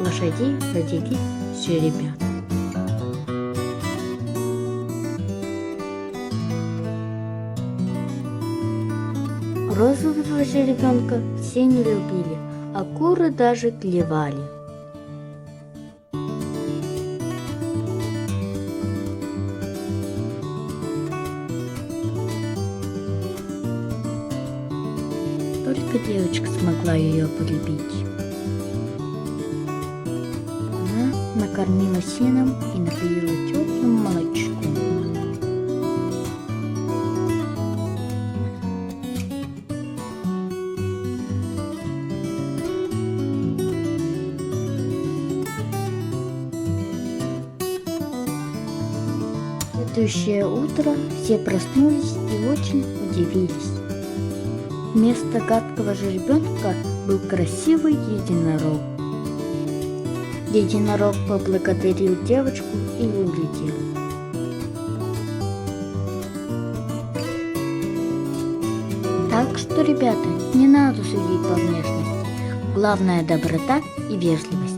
лошадей родились жеребята. Розового жеребенка все не любили, а куры даже клевали. Только девочка смогла ее полюбить. Она накормила сеном и напоила теплым молочком. Следующее утро все проснулись и очень удивились. Вместо гадкого жеребенка был красивый единорог. Единорог поблагодарил девочку и улетел. Так что, ребята, не надо судить по внешности. Главное — доброта и вежливость.